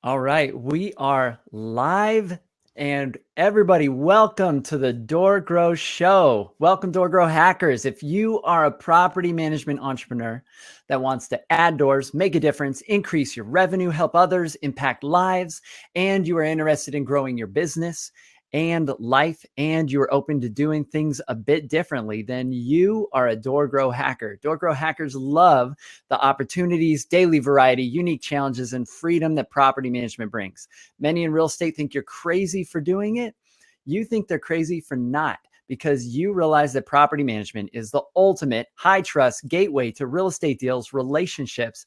All right, we are live, and everybody, welcome to the DoorGrow show. Welcome, DoorGrow hackers. If you are a property management entrepreneur that wants to add doors, make a difference, increase your revenue, help others, impact lives, and you are interested in growing your business and life, and you're open to doing things a bit differently, then you are a DoorGrow hacker. DoorGrow hackers love the opportunities, daily variety, unique challenges, and freedom that property management brings. Many in real estate think you're crazy for doing it. You think they're crazy for not, because you realize that property management is the ultimate high trust gateway to real estate deals, relationships,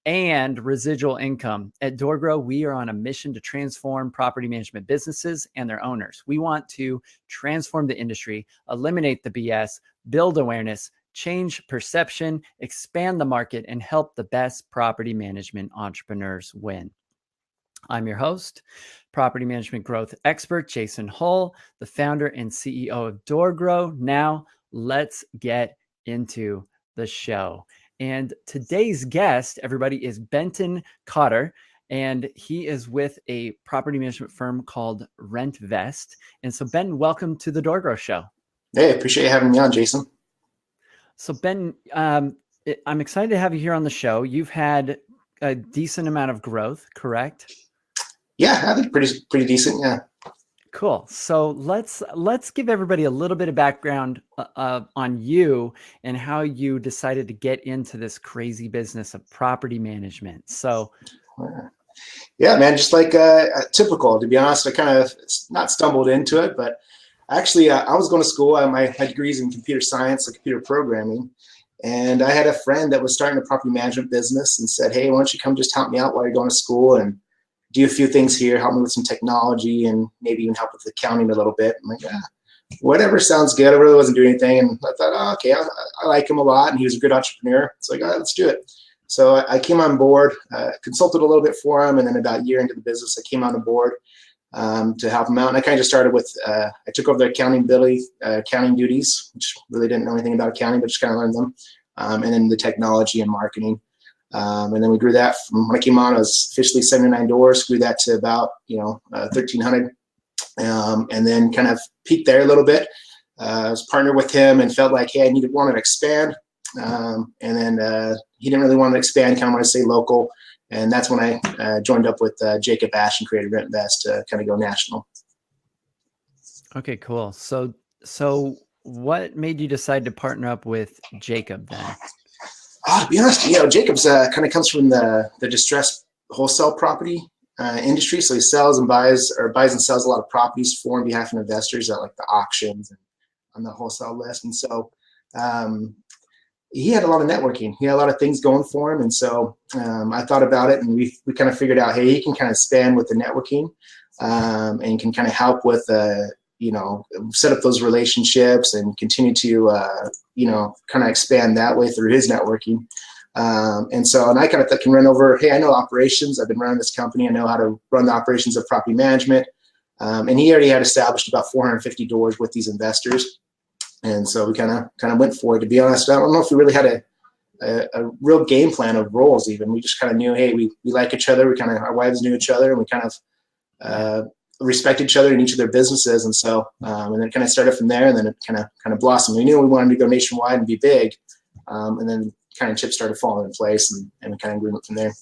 and residual income. At DoorGrow, we are on a mission to transform property management businesses and their owners. We want to transform the industry, eliminate the BS, build awareness, change perception, expand the market, and help the best property management entrepreneurs win. I'm your host, property management growth expert, Jason Hull, the founder and CEO of DoorGrow. Now, let's get into the show. And today's guest, everybody, is Benton Cotter, and he is with a property management firm called RentVest. And so, Ben, welcome to the DoorGrow show. Hey, appreciate you having me on, Jason. So, Ben, I'm excited to have you here on the show. You've had a decent amount of growth, correct? Yeah, I think pretty decent. Yeah. Cool. So let's give everybody a little bit of background on you and how you decided to get into this crazy business of property management. So, yeah, man, just like typical. To be honest, I kind of not stumbled into it, but actually, I was going to school. My degrees in computer science and computer programming, and I had a friend that was starting a property management business and said, "Hey, why don't you come just help me out while you're going to school and do a few things here, help me with some technology, and maybe even help with accounting a little bit." I'm like, yeah, whatever, sounds good. I really wasn't doing anything. And I thought, oh, okay, I like him a lot, and he was a good entrepreneur. It's like, all right, let's do it. So I came on board, consulted a little bit for him, and then about a year into the business, I came on board to help him out. And I kind of just started with, I took over the accounting duties, which really didn't know anything about accounting, but just kind of learned them. And then the technology and marketing. And then we grew that from when I came on, it was officially 79 doors, grew that to about, 1,300. And then kind of peaked there a little bit. I was partnered with him and felt like, hey, wanted to expand. And then he didn't really want to expand, kind of want to stay local. And that's when I joined up with Jacob Ash and created RentVest to kind of go national. okay, cool. So what made you decide to partner up with Jacob then? To be honest, Jacob's kind of comes from the distressed wholesale property industry. So he sells and buys and sells a lot of properties for and behalf of investors at like the auctions and on the wholesale list. And so he had a lot of networking. He had a lot of things going for him. And so I thought about it, and we kind of figured out, hey, he can kind of span with the networking and can kind of help with set up those relationships and continue to, kind of expand that way through his networking. And I kind of can run over, hey, I know operations. I've been running this company. I know how to run the operations of property management. And he already had established about 450 doors with these investors. And so we kind of went for it. To be honest, I don't know if we really had a real game plan of roles even. We just kind of knew, hey, we like each other. Our wives knew each other, and we kind of respect each other in each of their businesses. And so, and then kind of started from there, and then it kind of blossomed. We knew we wanted to go nationwide and be big. And then kind of chips started falling in place, and we kind of grew from there.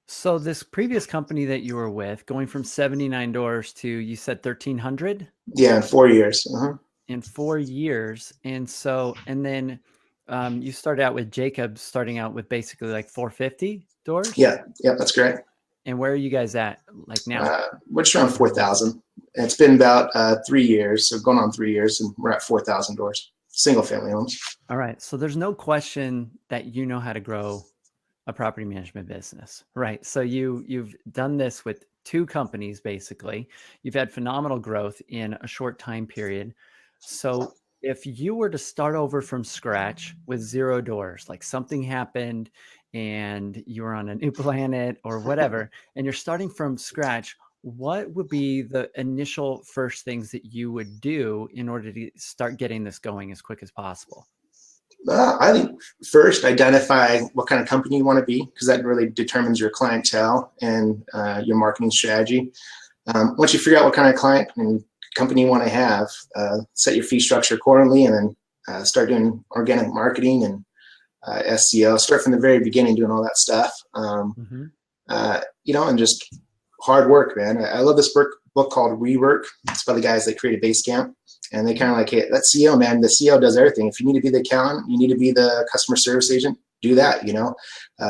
So this previous company that you were with, going from 79 doors to, you said 1,300? Yeah, in 4 years. In 4 years. And then you started out with Jacob, starting out with basically like 450 doors? Yeah, that's great. And where are you guys at like now? We're just around 4,000. It's been about 3 years, so going on 3 years, and we're at 4,000 doors, single family homes. All right. So there's no question that you know how to grow a property management business, right? So you've done this with 2 companies, basically. You've had phenomenal growth in a short time period. So if you were to start over from scratch with 0 doors, like something happened and you were on a new planet or whatever, and you're starting from scratch, what would be the initial first things that you would do in order to start getting this going as quick as possible? I think first identify what kind of company you want to be, because that really determines your clientele and your marketing strategy. Once you figure out what kind of client and company you want to have, set your fee structure accordingly, and then start doing organic marketing and SEO. Start from the very beginning doing all that stuff. And just hard work, man. I love this book called Rework. It's by the guys that created Basecamp. And they kind of like, hey, that's CEO, man. The CEO does everything. If you need to be the accountant, you need to be the customer service agent, do that,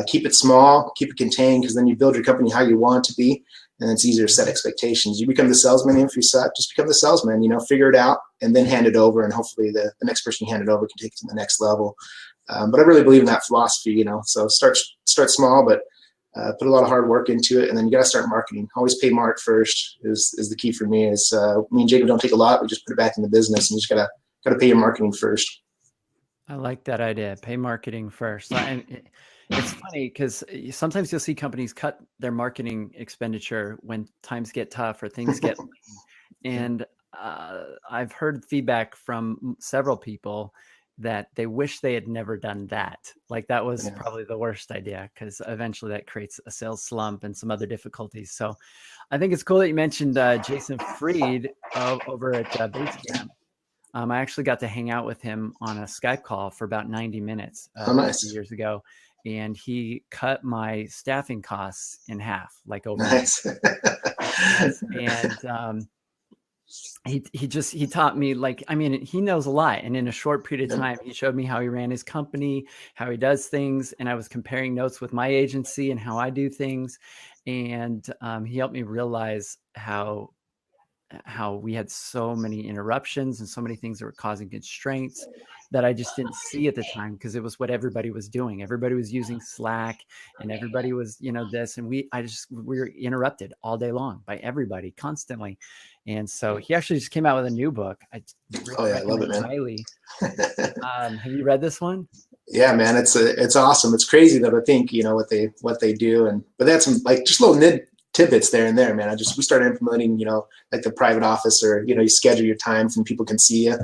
keep it small, keep it contained, because then you build your company how you want it to be. And it's easier to set expectations. You become the salesman. If you suck, just become the salesman, figure it out and then hand it over. And hopefully the next person you hand it over can take it to the next level. But I really believe in that philosophy, so start small, but put a lot of hard work into it. And then you got to start marketing. Always pay Mark first is the key for me. Is me and Jacob don't take a lot. We just put it back in the business, and you just got to pay your marketing first. I like that idea. Pay marketing first. It's funny because sometimes you'll see companies cut their marketing expenditure when times get tough or things get and I've heard feedback from several people that they wish they had never done that. Like that was probably the worst idea, because eventually that creates a sales slump and some other difficulties. So I think it's cool that you mentioned Jason Fried over at Basecamp. I actually got to hang out with him on a Skype call for about 90 minutes a few years ago. And he cut my staffing costs in half, like overnight. Nice. And he taught me, he knows a lot. And in a short period of time, he showed me how he ran his company, how he does things. And I was comparing notes with my agency and how I do things. And he helped me realize how we had so many interruptions and so many things that were causing constraints that I just didn't see at the time, because it was what everybody was doing. Everybody was using Slack and everybody was, this, and we were interrupted all day long by everybody constantly. And so he actually just came out with a new book. I love it, man. Highly. Have you read this one? Yeah, man, it's awesome. It's crazy that I think, what they do, but they had some just little tidbits there and there, man. We started implementing, like the private office, or, you schedule your time and people can see you.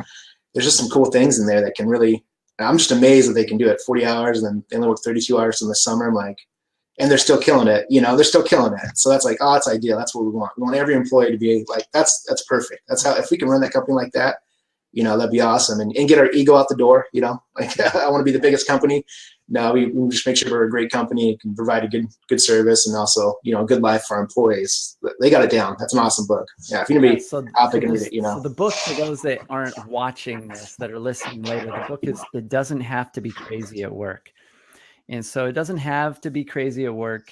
There's just some cool things in there that can really, I'm just amazed that they can do it 40 hours and then they only work 32 hours in the summer. I'm like, and they're still killing it, they're still killing it. So that's like, oh, it's ideal. That's what we want. We want every employee to be like, that's perfect. That's how, if we can run that company like that, that'd be awesome. And get our ego out the door, like I want to be the biggest company. No, we just make sure we're a great company and can provide a good service, and also, a good life for our employees. They got it down. That's an awesome book. Yeah, if you're gonna be out there, read it. So the book, for those that aren't watching this, that are listening later, the book is "It Doesn't Have to Be Crazy at Work," and so "It Doesn't Have to Be Crazy at Work"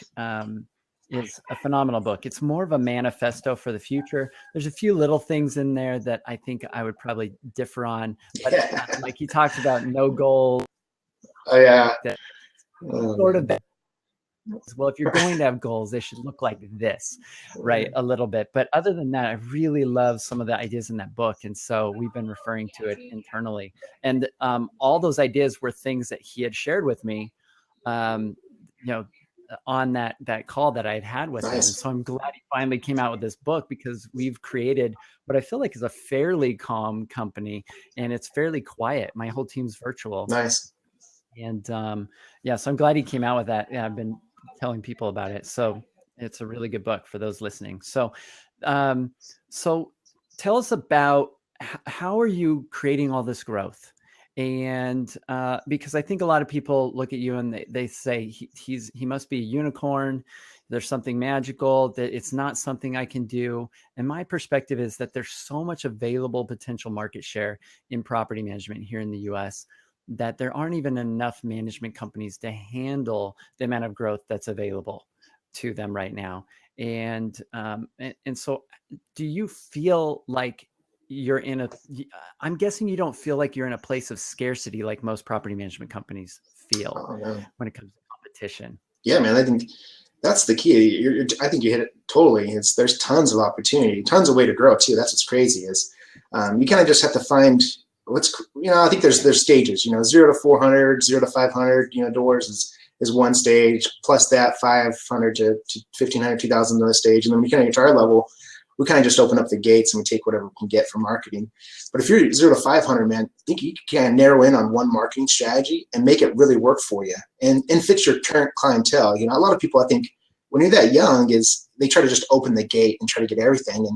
is a phenomenal book. It's more of a manifesto for the future. There's a few little things in there that I think I would probably differ on, but like he talks about no goals. Oh yeah. Sort of. Well, if you're going to have goals, they should look like this, right? A little bit. But other than that, I really love some of the ideas in that book. And so we've been referring to it internally. And all those ideas were things that he had shared with me, on that call that I had with him. And so I'm glad he finally came out with this book, because we've created what I feel like is a fairly calm company, and it's fairly quiet. My whole team's virtual. Nice. And so I'm glad he came out with that. Yeah, I've been telling people about it. So it's a really good book for those listening. So, so tell us about how are you creating all this growth? And because I think a lot of people look at you and they say he must be a unicorn. There's something magical, that it's not something I can do. And my perspective is that there's so much available potential market share in property management here in the US that there aren't even enough management companies to handle the amount of growth that's available to them right now. And so do you feel like I'm guessing you don't feel like you're in a place of scarcity like most property management companies feel when it comes to competition? Yeah, man, I think that's the key. I think you hit it totally. There's tons of opportunity, tons of way to grow too. That's what's crazy is you kind of just have to find I think there's stages, 0 to 400, 0 to 500, doors is one stage, plus that 500 to 1,500, 2,000 another stage. And then we kind of get to our level we kind of just open up the gates and we take whatever we can get from marketing. But if you're 0 to 500, man, I think you can narrow in on one marketing strategy and make it really work for you and fit your current clientele. You know, a lot of people, I think, when you're that young, is they try to just open the gate and try to get everything,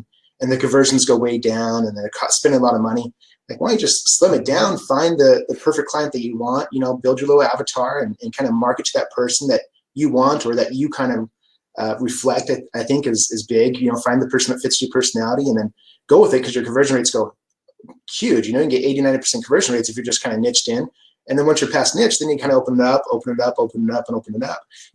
and the conversions go way down, and they're spending a lot of money. Like, why don't you just slim it down, find the perfect client that you want, you know, build your little avatar and kind of market to that person that you want or that you kind of reflect, I think is big. You know, find the person that fits your personality and then go with it, because your conversion rates go huge. You know, you can get 80-90% conversion rates if you're just kind of niched in. And then once you're past niche, then you kind of open it up,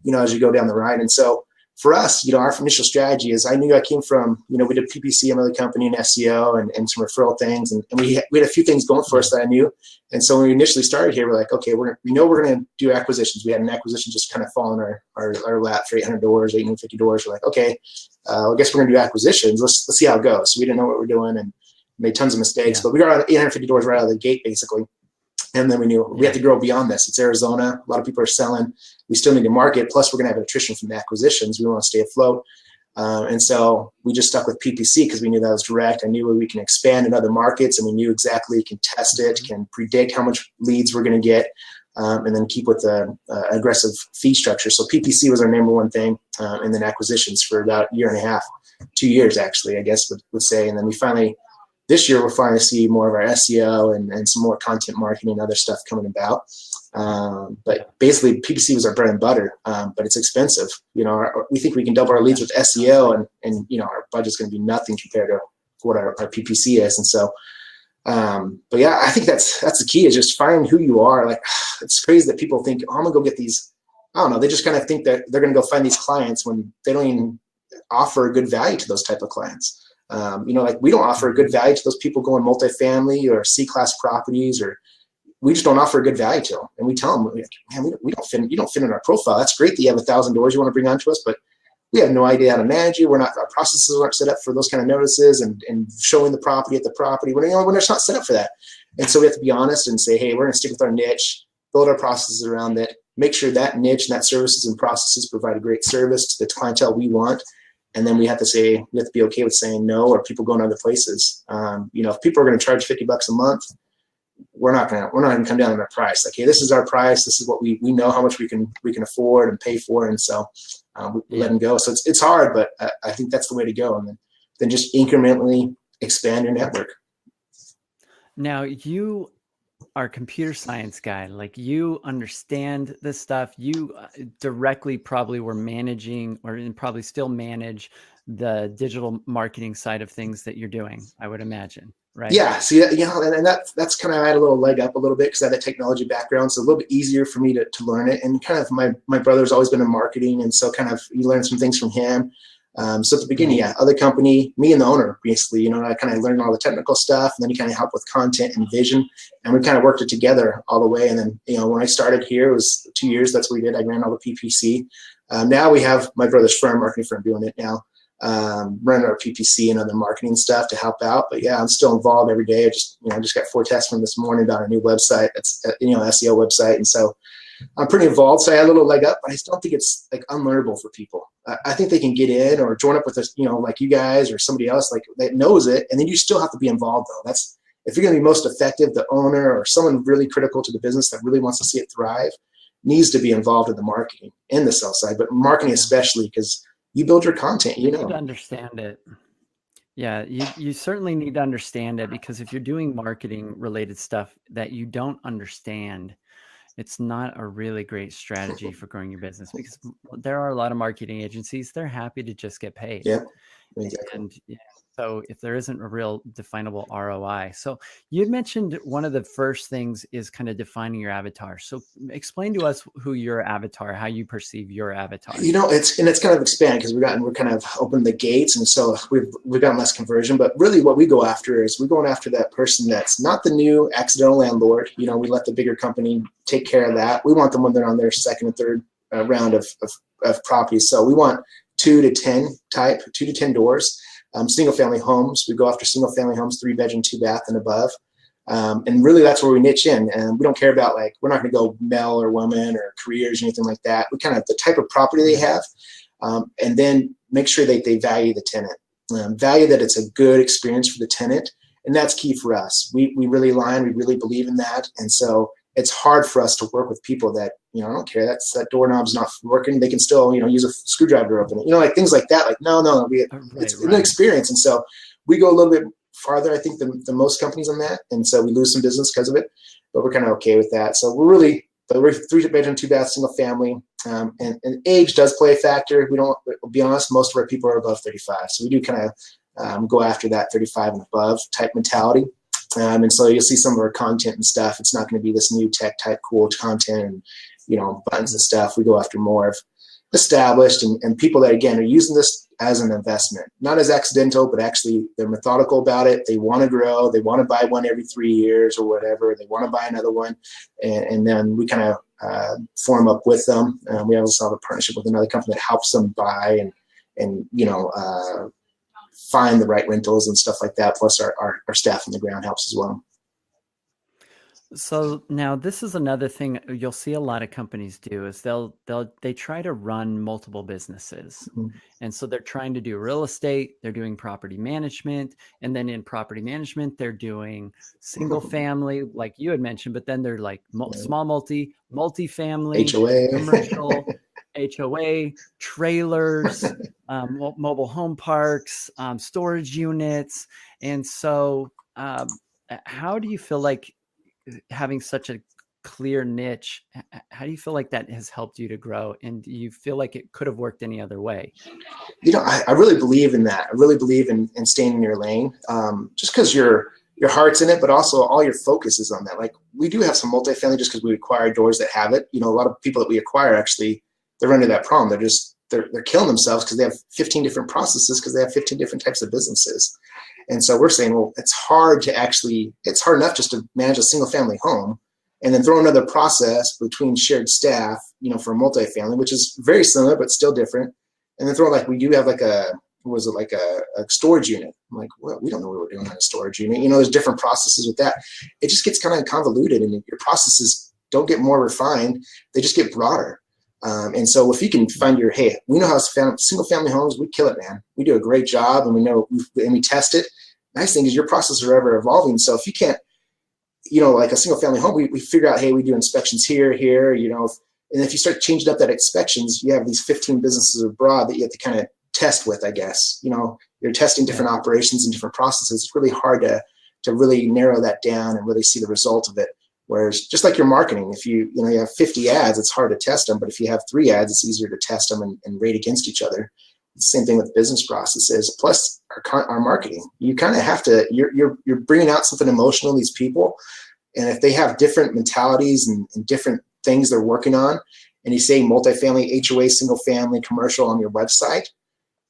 you know, as you go down the ride. And so for us, you know, our initial strategy is, I knew I came from, you know, we did PPC, another company, and SEO and some referral things. And we had a few things going for us that I knew. And so when we initially started here, we're like, okay, we know we're going to do acquisitions. We had an acquisition just kind of fall in our lap for $800, $850. We're like, okay, I guess we're going to do acquisitions. Let's see how it goes. So we didn't know what we were doing and made tons of mistakes, but we got $850 right out of the gate, basically. And then we knew we have to grow beyond this. It's Arizona. A lot of people are selling. We still need to market. Plus, we're going to have attrition from the acquisitions. We want to stay afloat. And so we just stuck with PPC because we knew that was direct. I knew we can expand in other markets, and we knew exactly, can test it, can predict how much leads we're going to get, and then keep with the aggressive fee structure. So PPC was our number one thing, and then acquisitions for about a year and a half, 2 years actually, I guess would say. And then we finally, this year, we're finally see more of our SEO and some more content marketing and other stuff coming about. But basically, PPC was our bread and butter, but it's expensive. You know, we think we can double our leads with SEO, and you know, our budget's going to be nothing compared to what our PPC is. And so, but yeah, I think that's the key, is just finding who you are. Like, it's crazy that people think, oh, I'm gonna go get these. I don't know. They just kind of think that they're going to go find these clients when they don't even offer a good value to those type of clients. You know, like, we don't offer a good value to those people going multifamily or C-class properties, or we just don't offer a good value to them. And we tell them, man, we don't fit. You don't fit in our profile. That's great that you have 1,000 doors you want to bring onto us, but we have no idea how to manage you. Our processes aren't set up for those kind of notices and showing the property at the property. When it's not set up for that. And so we have to be honest and say, hey, we're going to stick with our niche, build our processes around it, make sure that niche and that services and processes provide a great service to the clientele we want. And then we have to be okay with saying no, or people going other places. You know, if people are going to charge $50 a month, we're not going to come down on our price. Like, hey, this is our price. This is what we know how much we can afford and pay for. And so we let them go. So it's hard, but I think that's the way to go. And then just incrementally expand your network. Now, you are a computer science guy. Like, you understand this stuff. You directly probably were managing, or probably still manage, the digital marketing side of things that you're doing, I would imagine, right? Yeah. See, you know, and that's kind of, I had a little leg up a little bit because I had that technology background. So a little bit easier for me to learn it. And kind of my brother's always been in marketing. And so kind of you learn some things from him. So at the beginning, other company, me and the owner, basically, you know, I kind of learned all the technical stuff, and then he kind of helped with content and vision, and we kind of worked it together all the way. And then, you know, when I started here, it was 2 years. That's what we did. I ran all the PPC. Now we have my brother's firm, marketing firm, doing it now, running our PPC and other marketing stuff to help out. But yeah, I'm still involved every day. I just got 4 tests from this morning about a new website. That's SEO website, and so I'm pretty involved. So I had a little leg up, but I still don't think it's like unlearnable for people. I think they can get in or join up with us, you know, like you guys or somebody else like that knows it. And then you still have to be involved though. That's, if you're going to be most effective, the owner or someone really critical to the business that really wants to see it thrive needs to be involved in the marketing and the sales side, but marketing especially, because you build your content, you know. You need to understand it. Yeah, you certainly need to understand it, because if you're doing marketing related stuff that you don't understand, it's not a really great strategy for growing your business, because there are a lot of marketing agencies. They're happy to just get paid. Yeah, exactly. And so if there isn't a real definable ROI. So you mentioned one of the first things is kind of defining your avatar. So explain to us who your avatar, how you perceive your avatar. You know, it's kind of expanded because we're kind of opened the gates, and so we've gotten less conversion. But really, what we go after is we're going after that person that's not the new accidental landlord. You know, we let the bigger company take care of that. We want them when they're on their second and third round of properties. So we want 2 to 10 doors. Single family homes. We go after single family homes, 3-bedroom, 2-bath and above. And really that's where we niche in. And we don't care about, like, we're not going to go male or woman or careers or anything like that. We kind of, the type of property they have, and then make sure that they value the tenant. value that it's a good experience for the tenant. And that's key for us. We really align, we really believe in that. And so it's hard for us to work with people that, I don't care, that doorknob's not working. They can still, use a screwdriver to open it, like things like that. Like, no, it's an experience. And so we go a little bit farther, I think, than most companies on that. And so we lose some business because of it, but we're kind of okay with that. So we're 3-bedroom, 2-bath, single family. And age does play a factor. We'll be honest, most of our people are above 35. So we do kind of go after that 35 and above type mentality. And so you'll see some of our content and stuff. It's not going to be this new tech type cool content and, buttons and stuff. We go after more of established and people that, again, are using this as an investment, not as accidental, but actually they're methodical about it. They want to grow. They want to buy one every 3 years or whatever. They want to buy another one. And then we kind of form up with them. We also have a partnership with another company that helps them buy and find the right rentals and stuff like that. Plus our staff on the ground helps as well. So now this is another thing you'll see a lot of companies do is they try to run multiple businesses. Mm-hmm. And so they're trying to do real estate, they're doing property management, and then in property management, they're doing single family, like you had mentioned, but then they're like small multi-family, HOA, commercial, HOA, trailers, mobile home parks, storage units. And so how do you feel like having such a clear niche, how do you feel like that has helped you to grow? And do you feel like it could have worked any other way? I really believe in that. I really believe in staying in your lane, just because your heart's in it, but also all your focus is on that. Like we do have some multifamily just because we acquire doors that have it. A lot of people that we acquire, actually, they're running that problem. They're killing themselves because they have 15 different processes because they have 15 different types of businesses. And so we're saying, well, it's hard enough just to manage a single family home and then throw another process between shared staff, for a multifamily, which is very similar, but still different. And then we do have a storage unit. I'm like, well, we don't know what we're doing on a storage unit. There's different processes with that. It just gets kind of convoluted and your processes don't get more refined. They just get broader. And so if you can find we know how single family homes, we kill it, man. We do a great job and we test it. Nice thing is your processes are ever evolving. So if you can't, like a single family home, we figure out, we do inspections here, and if you start changing up that inspections, you have these 15 businesses abroad that you have to kind of test with, I guess. You're testing different operations and different processes. It's really hard to really narrow that down and really see the result of it. Whereas just like your marketing, if you have 50 ads, it's hard to test them. But if you have 3 ads, it's easier to test them and rate against each other. It's the same thing with business processes. Plus our marketing, you kind of have to. You're bringing out something emotional in these people, and if they have different mentalities and different things they're working on, and you say multifamily, HOA, single family, commercial on your website,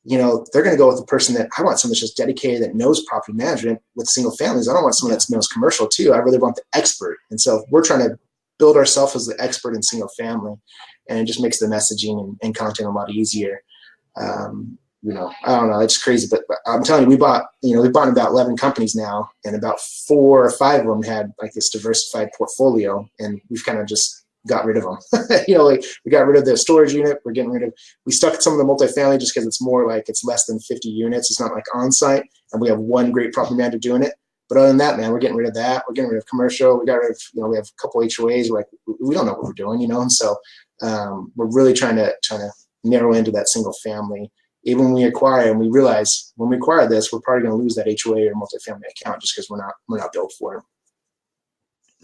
they're going to go with the person that I want someone that's just dedicated that knows property management with single families. I don't want someone that knows commercial too. I really want the expert. And so we're trying to build ourselves as the expert in single family, and it just makes the messaging and content a lot easier. I don't know, it's crazy, but I'm telling you, we bought about 11 companies now, and about 4 or 5 of them had like this diversified portfolio, and we've kind of just got rid of them. We got rid of the storage unit. We stuck some of the multifamily just because it's more like it's less than 50 units. It's not like on site, and we have one great property manager doing it. But other than that, man, we're getting rid of that. We're getting rid of commercial. We got rid of, we have a couple HOAs. We don't know what we're doing, and so we're really trying to narrow into that single family. Even when we acquire, and we realize when we acquire this, we're probably going to lose that HOA or multifamily account just because we're not built for it.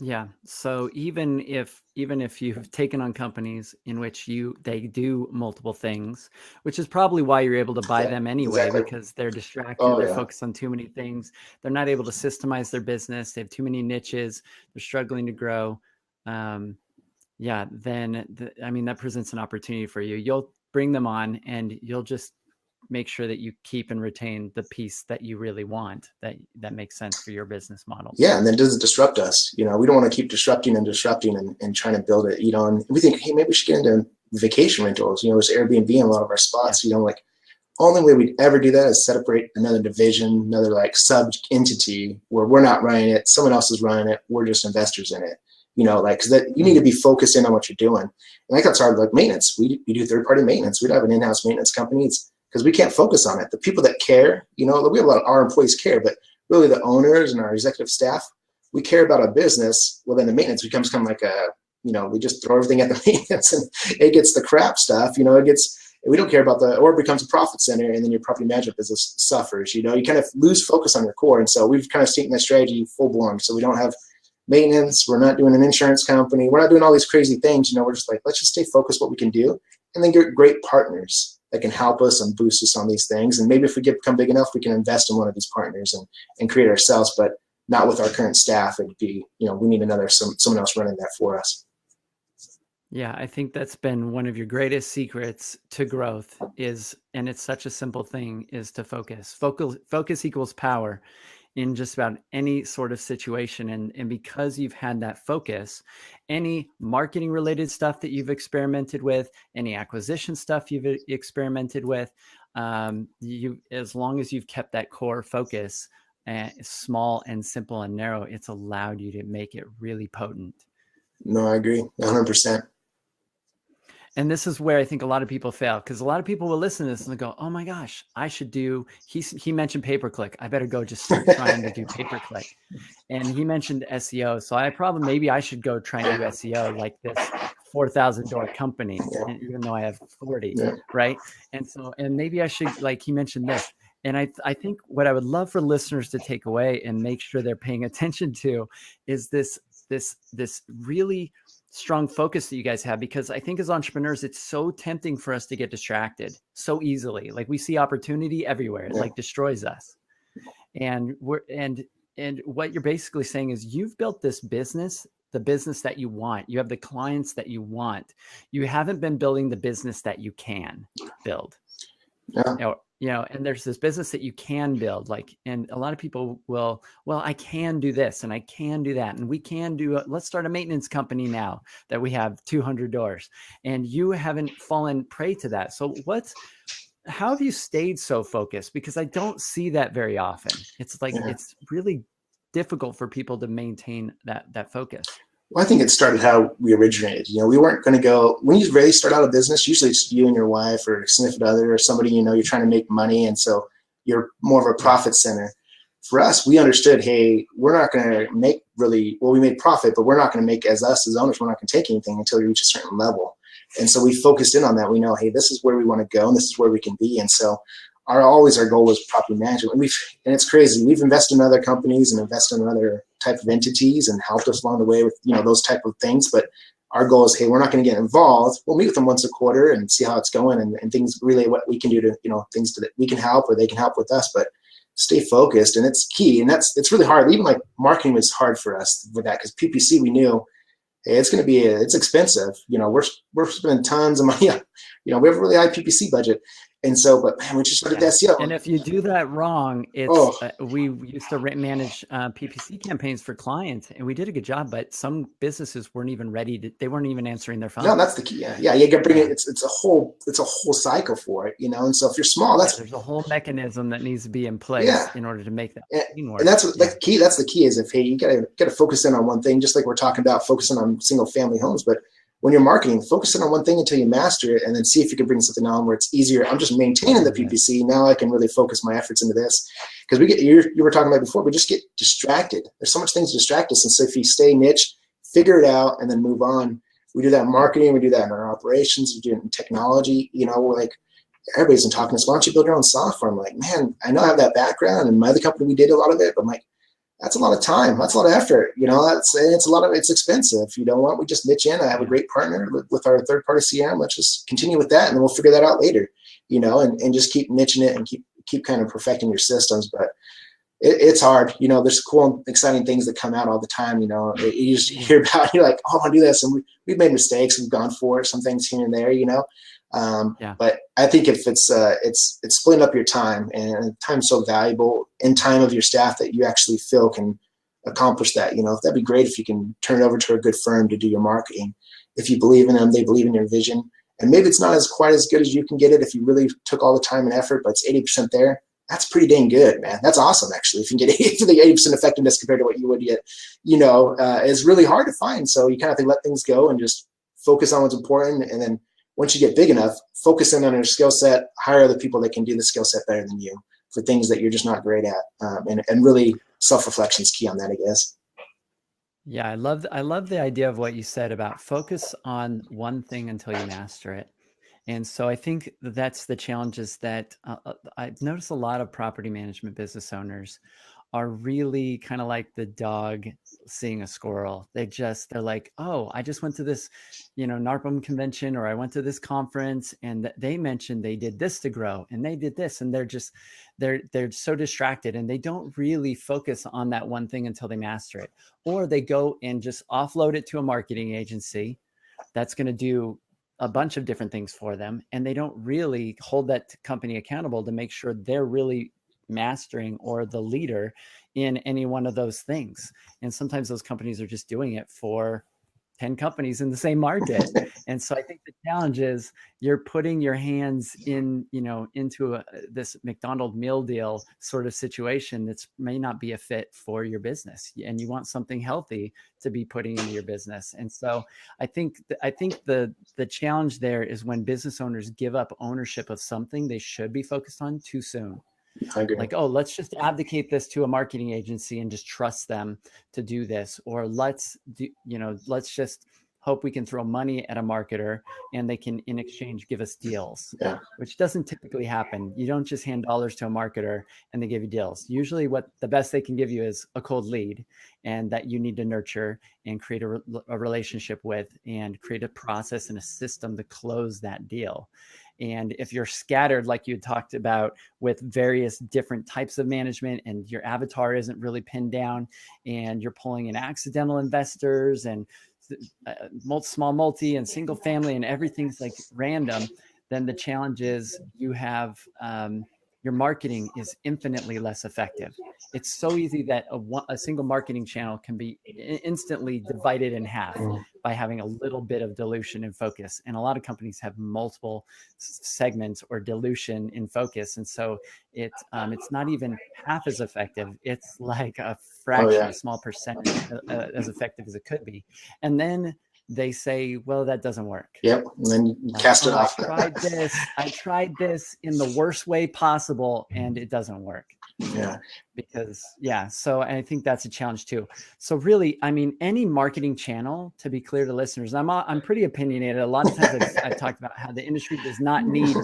Yeah. So even if you've taken on companies in which they do multiple things, which is probably why you're able to buy them anyway, exactly. Because they're distracted, they're focused on too many things. They're not able to systemize their business. They have too many niches. They're struggling to grow. Then that presents an opportunity for you. You'll bring them on and you'll just make sure that you keep and retain the piece that you really want, that makes sense for your business model. Yeah. And then it doesn't disrupt us. We don't want to keep disrupting and trying to build it, and we think, hey, maybe we should get into vacation rentals. There's Airbnb in a lot of our spots, only way we'd ever do that is separate another division, another like sub entity where we're not running it. Someone else is running it. We're just investors in it, cause that you need to be focused in on what you're doing. And that's hard, like maintenance. We do third-party maintenance. We don't have an in-house maintenance company. because we can't focus on it. The people that care, we have a lot of our employees care, but really the owners and our executive staff, we care about our business. Well, then the maintenance becomes kind of like we just throw everything at the maintenance and it gets the crap stuff, we don't care about or it becomes a profit center, and then your property management business suffers. You kind of lose focus on your core. And so we've kind of taken that strategy full blown. So we don't have maintenance. We're not doing an insurance company. We're not doing all these crazy things. We're just like, let's just stay focused what we can do, and then get great partners that can help us and boost us on these things. And maybe if we become big enough, we can invest in one of these partners and create ourselves, but not with our current staff. It'd be, we need someone else running that for us. Yeah, I think that's been one of your greatest secrets to growth and it's such a simple thing, is to focus. Focus equals power in just about any sort of situation. And because you've had that focus, any marketing related stuff that you've experimented with, any acquisition stuff you've experimented with, as long as you've kept that core focus, small and simple and narrow, it's allowed you to make it really potent. No, I agree 100%. And this is where I think a lot of people fail, because a lot of people will listen to this and they go, oh my gosh, I should do, he mentioned pay-per-click. I better go just start trying to do pay-per-click. And he mentioned SEO. So maybe I should go try and do SEO like this 4,000 door company, even though I have 40, right? And maybe I should, like he mentioned this. And I think what I would love for listeners to take away and make sure they're paying attention to is this really strong focus that you guys have, because I think as entrepreneurs, it's so tempting for us to get distracted so easily. Like we see opportunity everywhere. It like destroys us. And what you're basically saying is you've built this business, the business that you want. You have the clients that you want. You haven't been building the business that you can build. And there's this business that you can build, and a lot of people will, well, I can do this and I can do that. And we can let's start a maintenance company now that we have 200 doors, and you haven't fallen prey to that. So how have you stayed so focused? Because I don't see that very often. It's it's really difficult for people to maintain that focus. Well, I think it started how we originated. We weren't going to go, when you really start out a business, usually it's you and your wife or a significant other or somebody, you're trying to make money. And so you're more of a profit center. For us, we understood, hey, we're not going to make we made profit, but we're not going to make as owners, we're not going to take anything until we reach a certain level. And so we focused in on that. We know, hey, this is where we want to go and this is where we can be. And so our goal was property management. And it's crazy. We've invested in other companies and invested in other type of entities and helped us along the way with, those type of things. But our goal is, hey, we're not going to get involved. We'll meet with them once a quarter and see how it's going and things, relay what we can do to, things that we can help or they can help with us, but stay focused. And it's key. And it's really hard. Even like marketing was hard for us with that, because PPC, we knew, hey, it's expensive. We're spending tons of money. We have a really high PPC budget. And so, but man, we just started SEO. And if you do that wrong, we used to manage PPC campaigns for clients, and we did a good job. But some businesses weren't even ready they weren't even answering their phone. No, that's the key. Yeah. You got to bring it. It's a whole cycle for it, And so if you're small, there's a whole mechanism that needs to be in place in order to make that work. And that's the key. That's the key is if, hey, you got to focus in on one thing, just like we're talking about focusing on single family homes, but when you're marketing, focus in on one thing until you master it, and then see if you can bring something on where it's easier. I'm just maintaining the PPC. Now I can really focus my efforts into this, because you were talking about before, we just get distracted. There's so much things to distract us. And so if you stay niche, figure it out, and then move on. We do that in marketing. We do that in our operations. We do it in technology. We're like, everybody's been talking to us. Why don't you build your own software? I'm like, man, I know I have that background, and my other company, we did a lot of it, but I'm like, that's a lot of time. That's a lot of effort. It's expensive. We just niche in. I have a great partner with our third party CRM. Let's just continue with that, and then we'll figure that out later, and just keep niching it and keep kind of perfecting your systems. But it's hard. There's cool and exciting things that come out all the time. You just hear about, you're like, oh, I want to do this. And we've made mistakes. We've gone for it. Some things here and there, But I think if it's splitting up your time, and time's so valuable, and time of your staff that you actually feel can accomplish that. That'd be great if you can turn it over to a good firm to do your marketing. If you believe in them, they believe in your vision. And maybe it's not quite as good as you can get it if you really took all the time and effort, but it's 80% there. That's pretty dang good, man. That's awesome, actually. If you can get 80% effectiveness compared to what you would get, is really hard to find. So you kind of have to let things go and just focus on what's important, and then once you get big enough, focus in on your skill set, hire other people that can do the skill set better than you for things that you're just not great at. And really self-reflection is key on that, I guess. Yeah, I love the idea of what you said about focus on one thing until you master it. And so I think that's the challenges that I've noticed a lot of property management business owners are really kind of like the dog seeing a squirrel. They're like, oh, I just went to this, NARPM convention, or I went to this conference, and they mentioned they did this to grow, and they did this, and they're so distracted, and they don't really focus on that one thing until they master it. Or they go and just offload it to a marketing agency that's going to do a bunch of different things for them, and they don't really hold that company accountable to make sure they're really mastering or the leader in any one of those things. And sometimes those companies are just doing it for 10 companies in the same market. And so I think the challenge is you're putting your hands in, into this McDonald's meal deal sort of situation that's may not be a fit for your business. And you want something healthy to be putting into your business. And so I think the challenge there is when business owners give up ownership of something they should be focused on too soon. Like, oh, let's just abdicate this to a marketing agency and just trust them to do this. Or let's just hope we can throw money at a marketer and they can, in exchange, give us deals, which doesn't typically happen. You don't just hand dollars to a marketer and they give you deals. Usually what the best they can give you is a cold lead, and that you need to nurture and create a relationship with, and create a process and a system to close that deal. And if you're scattered, like you had talked about, with various different types of management, and your avatar isn't really pinned down, and you're pulling in accidental investors and small multi and single family, and everything's like random, then the challenge is you have your marketing is infinitely less effective. It's so easy that a single marketing channel can be instantly divided in half by having a little bit of dilution in focus. And a lot of companies have multiple segments or dilution in focus. And so it's not even half as effective. It's like a fraction, a small percentage as effective as it could be. And then they say, well, that doesn't work. Yep. And then you cast it off. I tried this in the worst way possible, and it doesn't work. Yeah. So I think that's a challenge too. So really, I mean, any marketing channel, to be clear to listeners, I'm pretty opinionated. A lot of times I've talked about how the industry does not need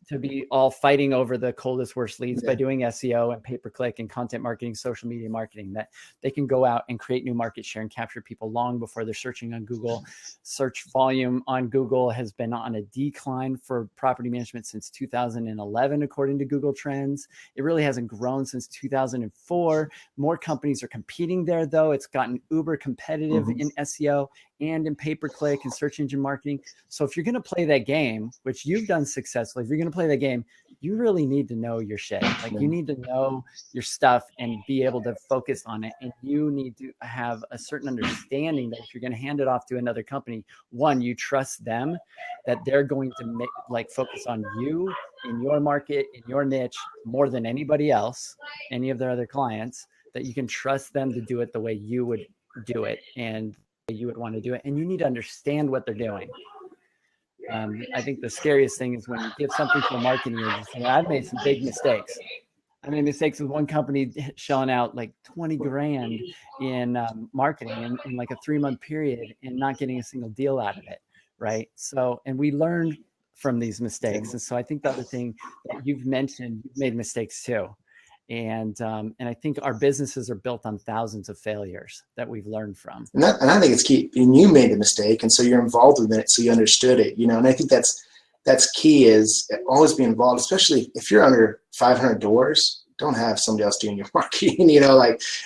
to be all fighting over the coldest, worst leads by doing SEO and pay-per-click and content marketing, social media marketing, that they can go out and create new market share and capture people long before they're searching on Google. Search volume on Google has been on a decline for property management since 2011, according to Google Trends. It really hasn't grown since 2004. More companies are competing there, though. It's gotten uber competitive in SEO and in pay-per-click and search engine marketing. So if you're going to play that game, which you've done successfully, if you're going to play that game, you really need to know your shit. Like, you need to know your stuff and be able to focus on it. And you need to have a certain understanding that if you're going to hand it off to another company, one, you trust them, that they're going to focus on you in your market, in your niche, more than anybody else, any of their other clients, that you can trust them to do it the way you would do it and you would want to do it. And you need to understand what they're doing. I think the scariest thing is when you give something to a marketing agency. I've made some big mistakes. I made mistakes with one company shelling out like 20 grand in marketing in like a 3-month period and not getting a single deal out of it. Right. So, and we learned from these mistakes. And so I think the other thing that you've mentioned, you've made mistakes too. And I think our businesses are built on thousands of failures that we've learned from. And I think it's key. And you made a mistake, and so you're involved with it, so you understood it. And I think that's key, is always be involved, especially if you're under 500 doors. Don't have somebody else doing your marketing.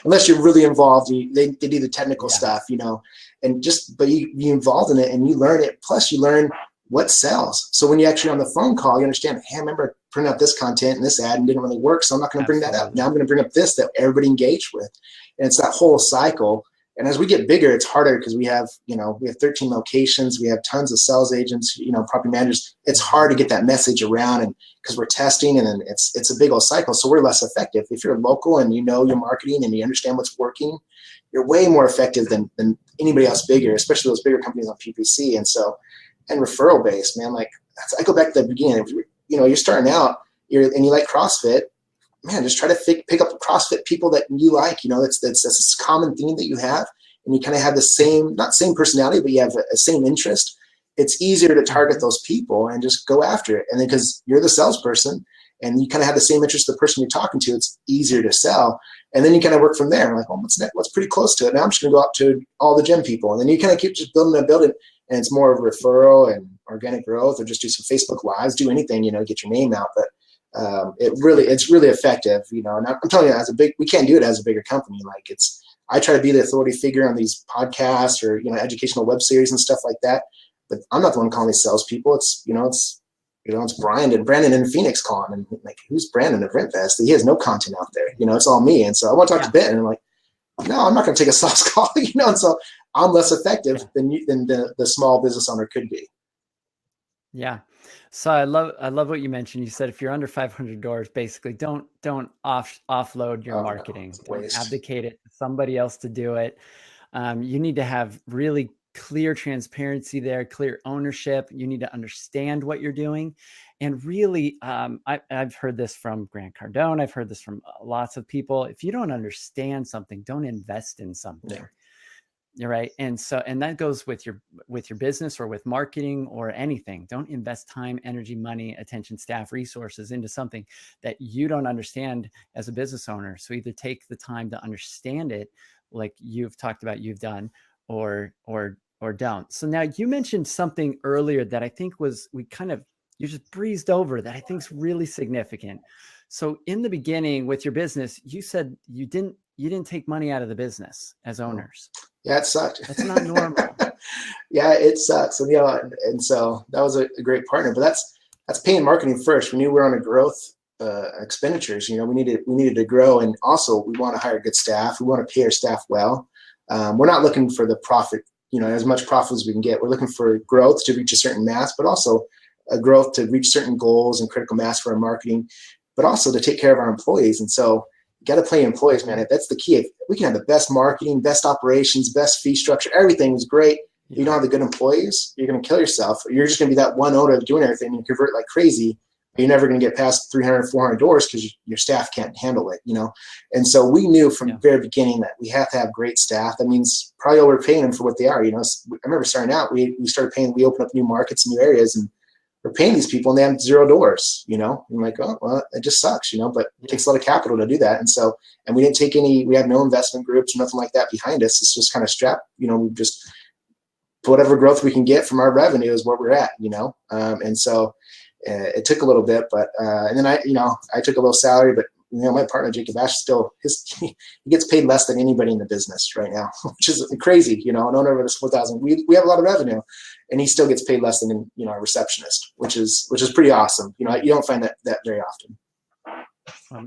Unless you're really involved, they do the technical stuff. But you be involved in it and you learn it. Plus, you learn what sells. So when you're actually on the phone call, you understand, hey, I remember printing out this content and this ad and didn't really work, so I'm not going to bring that up. Now I'm going to bring up this that everybody engaged with. And it's that whole cycle. And as we get bigger, it's harder because we have 13 locations, we have tons of sales agents, property managers. It's hard to get that message around, and because we're testing, and then it's a big old cycle. So we're less effective. If you're local and you know your marketing and you understand what's working, you're way more effective than anybody else bigger, especially those bigger companies on PPC. And so and referral based, man. Like I go back to the beginning. If you're starting out, and you like CrossFit, man, just try to pick up CrossFit people that you like. That's a common theme that you have, and you kind of have the same, not same personality, but you have a same interest. It's easier to target those people and just go after it. And then because you're the salesperson and you kind of have the same interest the person you're talking to, it's easier to sell. And then you kind of work from there. Like, well, what's pretty close to it? Now I'm just going to go out to all the gym people. And then you kind of keep just building and building. And it's more of referral and organic growth, or just do some Facebook Lives, do anything, get your name out. But it's really effective, and I'm telling you, we can't do it as a bigger company. Like I try to be the authority figure on these podcasts or, educational web series and stuff like that. But I'm not the one calling these salespeople. It's Brandon in Phoenix calling, and like, who's Brandon at RentVest? He has no content out there. It's all me. And so I want to talk to Benton, and I'm like, no, I'm not going to take a sales call. And so I'm less effective than the small business owner could be. Yeah. So I love what you mentioned. You said if you're under 500 doors, basically don't offload your marketing. Don't abdicate it to somebody else to do it. You need to have really clear transparency there, clear ownership. You need to understand what you're doing. And really, I've heard this from Grant Cardone. I've heard this from lots of people. If you don't understand something, don't invest in something. Yeah. You're right. And that goes with your business or with marketing or anything. Don't invest time, energy, money, attention, staff, resources into something that you don't understand as a business owner. So either take the time to understand it, like you've talked about, you've done, or don't. So now you mentioned something earlier that I think you just breezed over that I think is really significant. So in the beginning with your business, you said you didn't take money out of the business as owners. Yeah, it sucked. That's not normal. Yeah, it sucks. And, and so that was a great partner, but that's paying marketing first. We knew we were on a growth expenditures. We needed to grow, and also we want to hire good staff. We want to pay our staff well. We're not looking for the profit, as much profit as we can get. We're looking for growth to reach a certain mass, but also a growth to reach certain goals and critical mass for our marketing, but also to take care of our employees. And so you got to play employees, man. That's the key. If we can have the best marketing, best operations, best fee structure, everything is great. You don't have the good employees, you're going to kill yourself. You're just going to be that one owner doing everything and convert like crazy. You're never going to get past 300, 400 doors because your staff can't handle it, And so we knew from the very beginning that we have to have great staff. That means probably overpaying them for what they are. I remember starting out, we opened up new markets, new areas, and we're paying these people and they have 0 doors, I'm like, oh, well, it just sucks, but it takes a lot of capital to do that. And we didn't take we have no investment groups or nothing like that behind us. It's just kind of strapped, we just whatever growth we can get from our revenue is where we're at, and so it took a little bit, but, and then I took a little salary, but my partner, Jacob Ash, he gets paid less than anybody in the business right now, which is crazy, an owner of this 4,000, we have a lot of revenue, and he still gets paid less than, our receptionist, which is pretty awesome. You don't find that very often.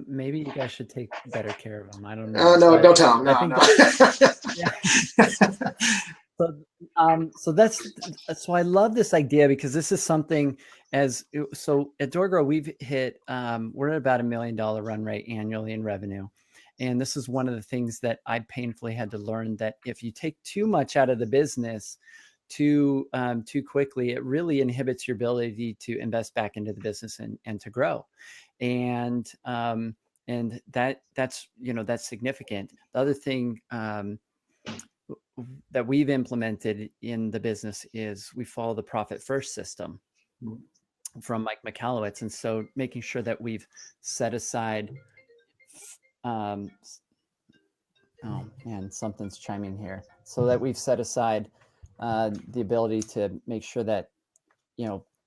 Maybe you guys should take better care of him. I don't know. No, don't tell him. No. So so I love this idea, because this is something so at DoorGrow, we've hit, we're at about $1 million run rate annually in revenue. And this is one of the things that I painfully had to learn, that if you take too much out of the business too quickly, it really inhibits your ability to invest back into the business and to grow. And that's significant. The other thing, that we've implemented in the business is we follow the profit first system from Mike Michalowicz. And so making sure that we've set aside, oh man, something's chiming here. So that we've set aside the ability to make sure that,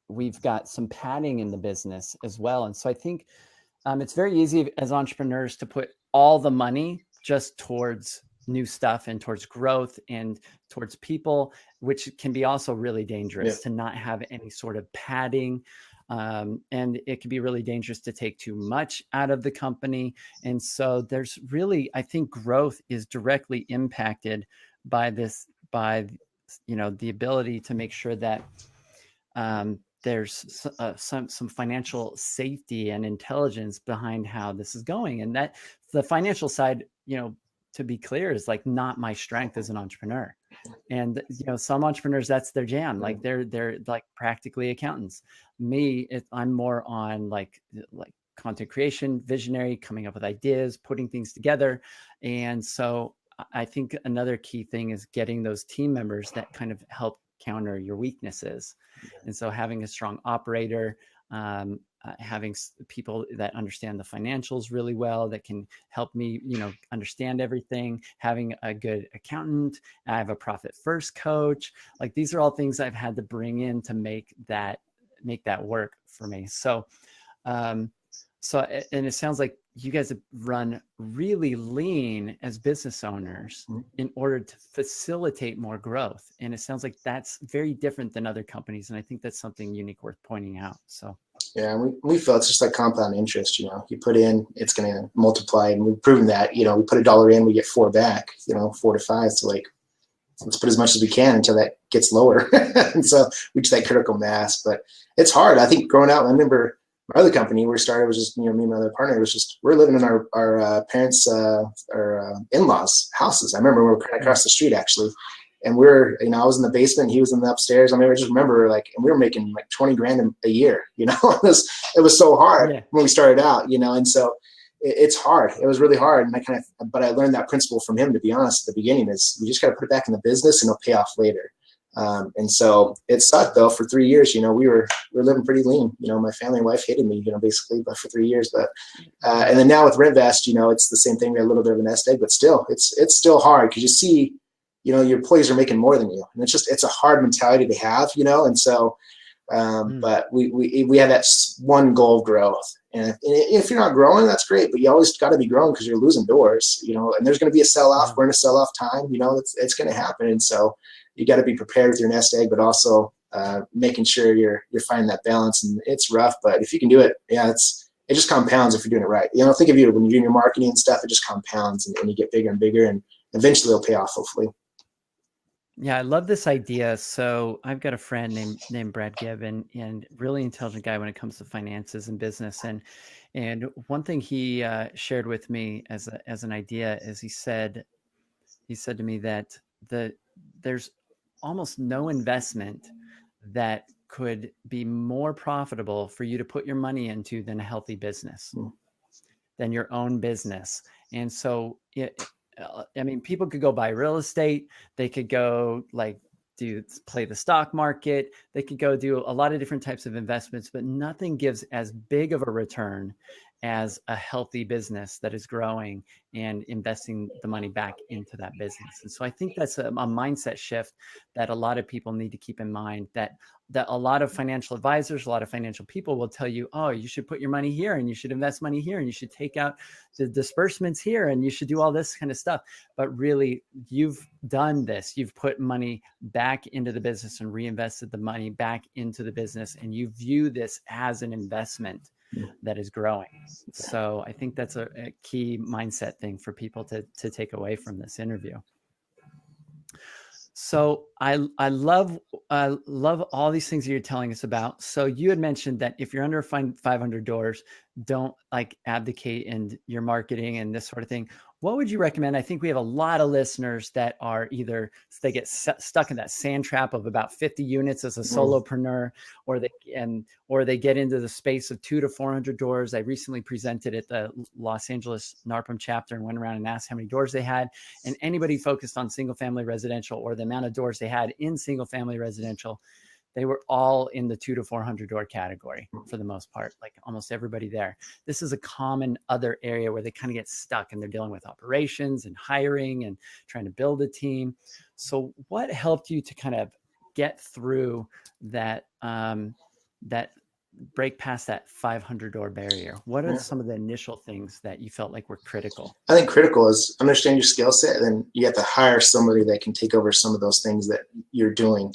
we've got some padding in the business as well. And so I think it's very easy as entrepreneurs to put all the money just towards new stuff and towards growth and towards people, which can be also really dangerous to not have any sort of padding. And it can be really dangerous to take too much out of the company. And so there's really, I think growth is directly impacted by this, by, the ability to make sure that there's some financial safety and intelligence behind how this is going. And that the financial side, to be clear, is like not my strength as an entrepreneur. And some entrepreneurs, that's their jam. Like they're like practically accountants. Me, I'm more on like content creation, visionary, coming up with ideas, putting things together. And so I think another key thing is getting those team members that kind of help counter your weaknesses. And so having a strong operator, having people that understand the financials really well, that can help me, understand everything, having a good accountant. I have a profit first coach. Like these are all things I've had to bring in to make that work for me. So, and it sounds like you guys have run really lean as business owners in order to facilitate more growth. And it sounds like that's very different than other companies. And I think that's something unique worth pointing out. So yeah, we feel it's just like compound interest. You put in, it's going to multiply, and we've proven that. We put $1 in, we get 4 back. 4 to 5. So like, let's put as much as we can until that gets lower, and so reach that critical mass. But it's hard. I think growing out, I remember my other company we started was just me and my other partner was just we're living in our parents' our in-laws' houses. I remember we were kind of across the street actually. And we're, I was in the basement, he was in the upstairs. I mean, I just remember like, and we were making like 20 grand a year, it was so hard when we started out, and so it's hard. It was really hard. And but I learned that principle from him, to be honest, at the beginning is you just got to put it back in the business and it'll pay off later. And so it sucked though for 3 years, we were living pretty lean, my family and wife hated me, basically, but for 3 years, but, and then now with RentVest, it's the same thing. We had a little bit of a nest egg, but still it's still hard because you see, your employees are making more than you. And it's a hard mentality to have, and so, but we have that one goal of growth. And if you're not growing, that's great, but you always got to be growing because you're losing doors, and there's going to be a sell-off. We're in a sell-off time, it's going to happen. And so you got to be prepared with your nest egg, but also making sure you're finding that balance. And it's rough, but if you can do it, it just compounds if you're doing it right. Think of you when you're doing your marketing and stuff, it just compounds and you get bigger and bigger, and eventually it'll pay off, hopefully. Yeah, I love this idea. So I've got a friend named Brad Gibb, and really intelligent guy when it comes to finances and business. And one thing he shared with me as an idea is he said to me that there's almost no investment that could be more profitable for you to put your money into than a healthy business, than your own business. And so people could go buy real estate. They could go play the stock market. They could go do a lot of different types of investments, but nothing gives as big of a return as a healthy business that is growing and investing the money back into that business. And so I think that's a mindset shift that a lot of people need to keep in mind, that a lot of financial advisors, a lot of financial people will tell you, oh, you should put your money here and you should invest money here and you should take out the disbursements here and you should do all this kind of stuff. But really, you've done this. You've put money back into the business and reinvested the money back into the business. And you view this as an investment that is growing. So I think that's a key mindset thing for people to take away from this interview. So I love all these things that you're telling us about. So you had mentioned that if you're under 500 doors, don't abdicate in your marketing and this sort of thing. What would you recommend? I think we have a lot of listeners that are either they get stuck in that sand trap of about 50 units as a solopreneur, or they get into the space of 200 to 400 doors. I recently presented at the Los Angeles NARPM chapter and went around and asked how many doors they had. And anybody focused on single family residential or the amount of doors they had in single family residential, they were all in the 200 to 400 door category for the most part, like almost everybody there. This is a common other area where they kind of get stuck and they're dealing with operations and hiring and trying to build a team. So what helped you to kind of get through that, break past that 500 door barrier? What are some of the initial things that you felt like were critical? I think critical is understand your skill set, and then you have to hire somebody that can take over some of those things that you're doing.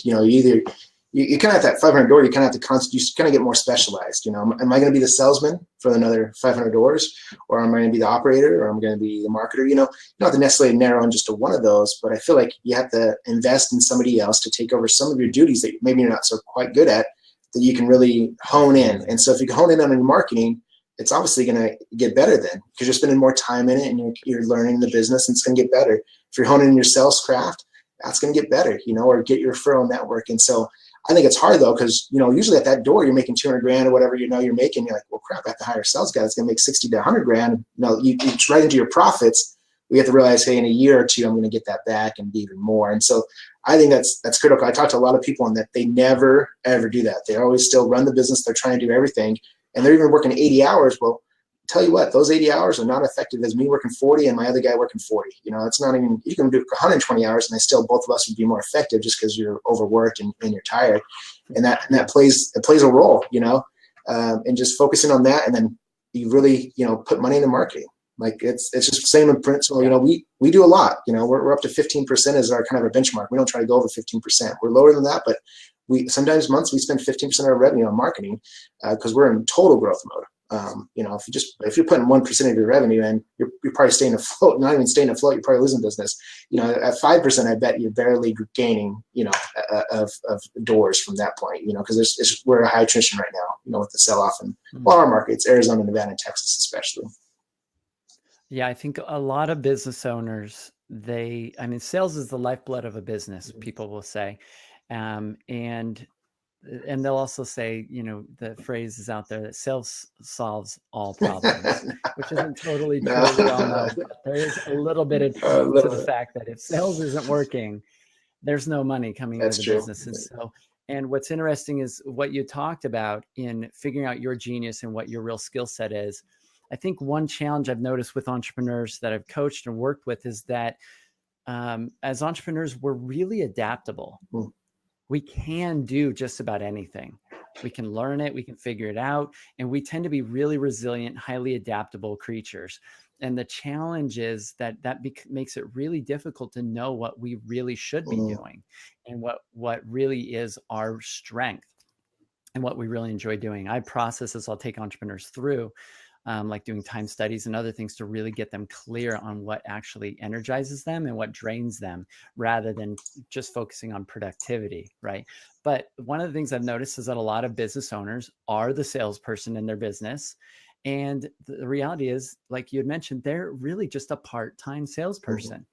You kind of have that 500 door, you kind of have to you kind of get more specialized. Am I going to be the salesman for another 500 doors, or am I going to be the operator, or am I going to be the marketer? You don't have to necessarily narrow in just to one of those, but I feel like you have to invest in somebody else to take over some of your duties that maybe you're not so quite good at, that you can really hone in. And so if you can hone in on your marketing, it's obviously going to get better then, because you're spending more time in it and you're learning the business, and it's going to get better. If you're honing in your sales craft, that's going to get better, or get your referral network. And so I think it's hard though, because, usually at that door, you're making 200 grand or whatever, you're making, you're like, well, crap, I have to hire a sales guy that's going to make 60 to 100 grand. It's right into your profits. We have to realize, hey, in a year or two, I'm going to get that back and be even more. And so I think that's critical. I talk to a lot of people and that they never, ever do that. They always still run the business. They're trying to do everything, and they're even working 80 hours. Well, tell you what, those 80 hours are not effective as me working 40 and my other guy working 40. It's not even, you can do 120 hours and both of us would be more effective just because you're overworked and you're tired. And that plays a role, and just focusing on that. And then you really, put money into marketing. Like it's just the same in principle. We do a lot, we're up to 15% as our kind of a benchmark. We don't try to go over 15%. We're lower than that, but sometimes months we spend 15% of our revenue on marketing because we're in total growth mode. If you're putting 1% of your revenue in, you're probably staying afloat. Not even staying afloat, you're probably losing business. At 5%, I bet you're barely gaining, of doors from that point. Because we're at a high attrition right now. With the sell-off in all our markets, Arizona, Nevada, and Texas, especially. Yeah, I think a lot of business owners, sales is the lifeblood of a business. People will say, and they'll also say, the phrase is out there that sales solves all problems, which isn't totally true. We all know, but there is a little bit of truth to the fact that if sales isn't working, there's no money coming into the business. And what's interesting is what you talked about in figuring out your genius and what your real skill set is. I think one challenge I've noticed with entrepreneurs that I've coached and worked with is that as entrepreneurs, we're really adaptable. We can do just about anything. We can learn it, we can figure it out, and we tend to be really resilient, highly adaptable creatures. And the challenge is that makes it really difficult to know what we really should be doing and what really is our strength and what we really enjoy doing. I processes I'll take entrepreneurs through, like doing time studies and other things to really get them clear on what actually energizes them and what drains them, rather than just focusing on productivity, right? But one of the things I've noticed is that a lot of business owners are the salesperson in their business. And the reality is, like you had mentioned, they're really just a part-time salesperson.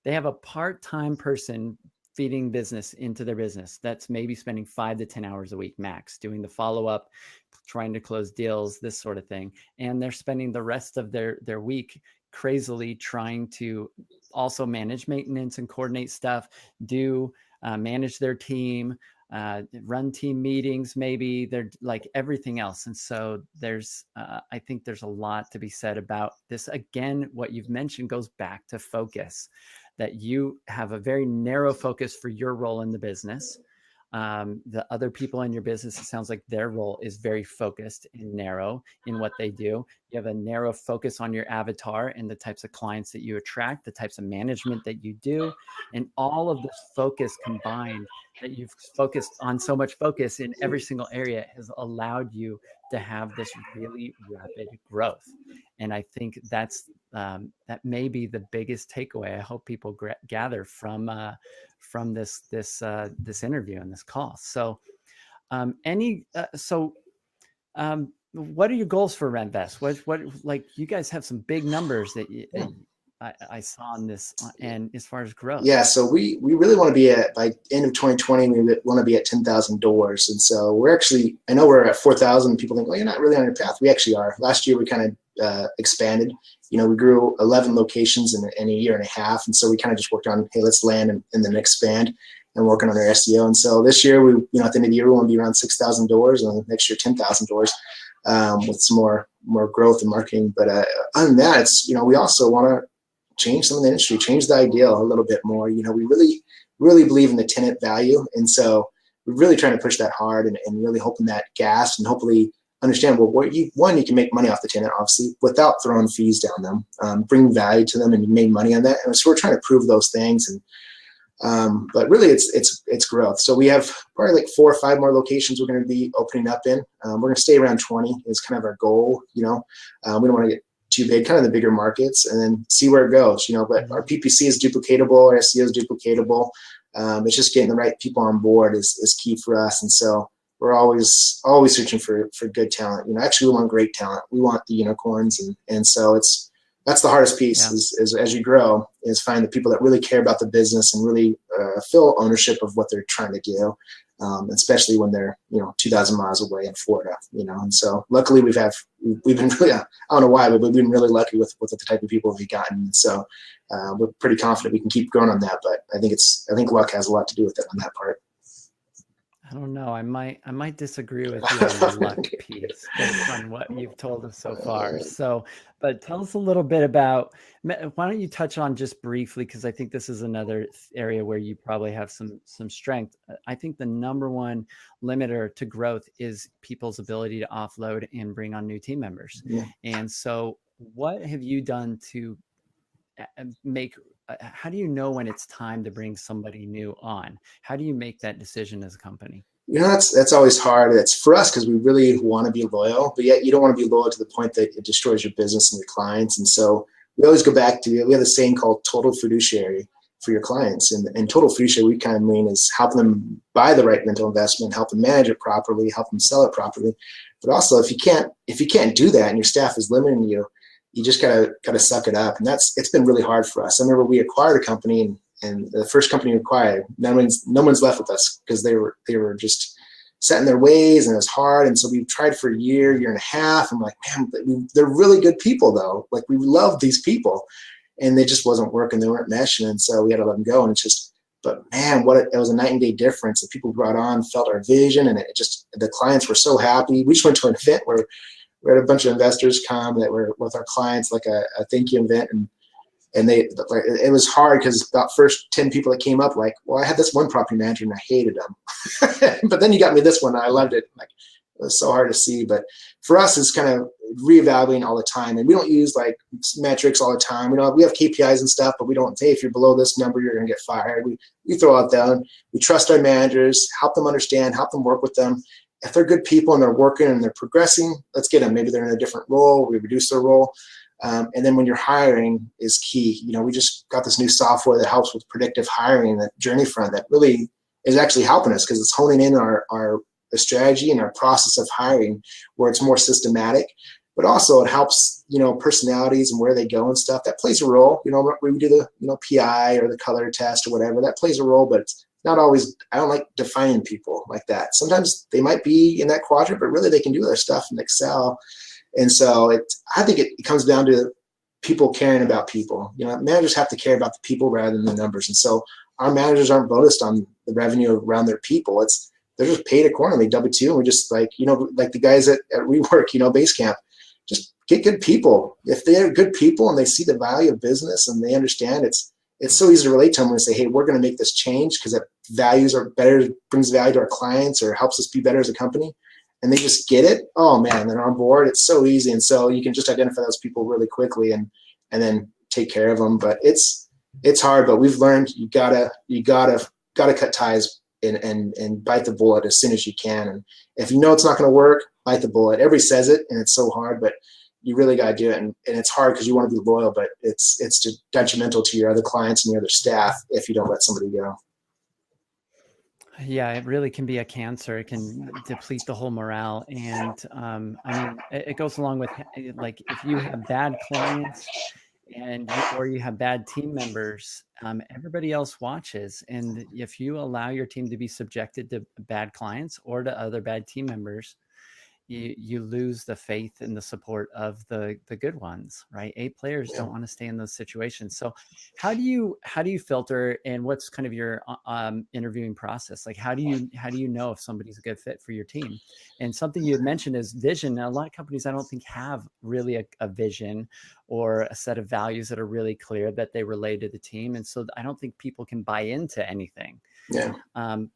They have a part-time person feeding business into their business that's maybe spending 5 to 10 hours a week max, doing the follow-up, trying to close deals, this sort of thing. And they're spending the rest of their week crazily trying to also manage maintenance and coordinate stuff, manage their team, run team meetings, maybe they're like everything else. And so I think there's a lot to be said about this. Again, what you've mentioned goes back to focus, that you have a very narrow focus for your role in the business. The other people in your business, it sounds like their role is very focused and narrow in what they do. You have a narrow focus on your avatar and the types of clients that you attract, the types of management that you do, and all of this focus combined, that you've focused on so much focus in every single area, has allowed you to have this really rapid growth. And I think that may be the biggest takeaway I hope people gather from this interview and this call. So, what are your goals for RentVest? What like you guys have some big numbers that I saw on this, and as far as growth. Yeah, so we really want to be at, by end of 2020, we want to be at 10,000 doors. And so I know we're at 4,000. People think, well, you're not really on your path. We actually are. Last year, we kind of expanded. We grew 11 locations in a year and a half. And so we kind of just worked on, hey, let's land and then expand, and working on our SEO. And so this year, at the end of the year, we want to be around 6,000 doors, and next year, 10,000 doors with some more growth in marketing. But other than that, it's, we also want to change some of the industry, change the ideal a little bit more. We really, really believe in the tenant value. And so we're really trying to push that hard and really hoping that gas, and hopefully understand, well, you can make money off the tenant, obviously, without throwing fees down them, bring value to them, and you make money on that. And so we're trying to prove those things. And but really it's growth. So we have probably like 4 or 5 more locations we're going to be opening up in. We're going to stay around 20 is kind of our goal. We don't want to get too big, kind of the bigger markets, and then see where it goes. But our PPC is duplicatable, our SEO is duplicatable. It's just getting the right people on board is key for us. And so we're always searching for good talent. Actually, we want great talent. We want the unicorns, and so that's the hardest piece Yeah. is as you grow, is find the people that really care about the business and really feel ownership of what they're trying to do, especially when they're 2,000 miles away in Florida. And so luckily we've been really, I don't know why, but we've been really lucky with the type of people we've gotten. So we're pretty confident we can keep growing on that. But I think luck has a lot to do with it on that part. I don't know. I might disagree with you on the luck piece based on what you've told us so far. So, but tell us a little bit about, why don't you touch on just briefly, because I think this is another area where you probably have some strength. I think the number one limiter to growth is people's ability to offload and bring on new team members. Yeah. And so what have you done to make, how do you know when it's time to bring somebody new on? How do you make that decision as a company? That's always hard. It's for us because we really want to be loyal, but yet you don't want to be loyal to the point that it destroys your business and your clients. And so we always go back to, we have a saying called total fiduciary for your clients. And total fiduciary, we kind of mean is helping them buy the right rental investment, help them manage it properly, help them sell it properly. But also if you can't do that and your staff is limiting you, you just gotta suck it up. And it's been really hard for us. I remember we acquired a company, and the first company we acquired, no one's left with us because they were just set in their ways, and it was hard. And so we tried for a year and a half. I'm like, man, they're really good people though. Like, we love these people, and they just wasn't working. They weren't meshing, and so we had to let them go. And it's just, but man, it was a night and day difference. The people brought on felt our vision, and the clients were so happy. We just went to an event where we had a bunch of investors come that were with our clients, like a thank you event, and it was hard because about first 10 people that came up, like, well, I had this one property manager and I hated him, but then you got me this one, and I loved it. Like, it was so hard to see. But for us, it's kind of reevaluating all the time, and we don't use like metrics all the time. We have KPIs and stuff, but we don't say if you're below this number, you're going to get fired. We throw out down. We trust our managers, help them understand, help them work with them. If they're good people and they're working and they're progressing, let's get them. Maybe they're in a different role. We reduce their role. And then when you're hiring is key. We just got this new software that helps with predictive hiring, that journey front, that really is actually helping us because it's honing in our strategy and our process of hiring where it's more systematic. But also it helps, personalities and where they go and stuff. That plays a role. We do the, PI or the color test or whatever. That plays a role, but it's not always. I don't like defining people like that. Sometimes they might be in that quadrant, but really they can do their stuff and excel. And so I think it comes down to people caring about people. Managers have to care about the people rather than the numbers. And so our managers aren't bonused on the revenue around their people. They're just paid accordingly, W-2. And we just like the guys at WeWork, Base Camp, just get good people. If they're good people and they see the value of business and they understand, it's so easy to relate to them when they say, hey, we're going to make this change because that values are better, brings value to our clients or helps us be better as a company. And they just get it. Oh man, they're on board. It's so easy. And so you can just identify those people really quickly and then take care of them. But it's hard, but we've learned you gotta cut ties and bite the bullet as soon as you can. And if you know it's not going to work, bite the bullet. Everybody says it, and it's so hard, but you really got to do it. And it's hard because you want to be loyal, but it's detrimental to your other clients and your other staff if you don't let somebody go. Yeah, it really can be a cancer. It can deplete the whole morale. And it goes along with, like, if you have bad clients or you have bad team members, everybody else watches. And if you allow your team to be subjected to bad clients or to other bad team members, you lose the faith and the support of the good ones, right? A players don't want to stay in those situations. So how do you filter, and what's kind of your interviewing process? Like, how do you know if somebody's a good fit for your team? And something you had mentioned is vision. Now, a lot of companies I don't think have really a vision or a set of values that are really clear that they relay to the team. And so I don't think people can buy into anything. Yeah.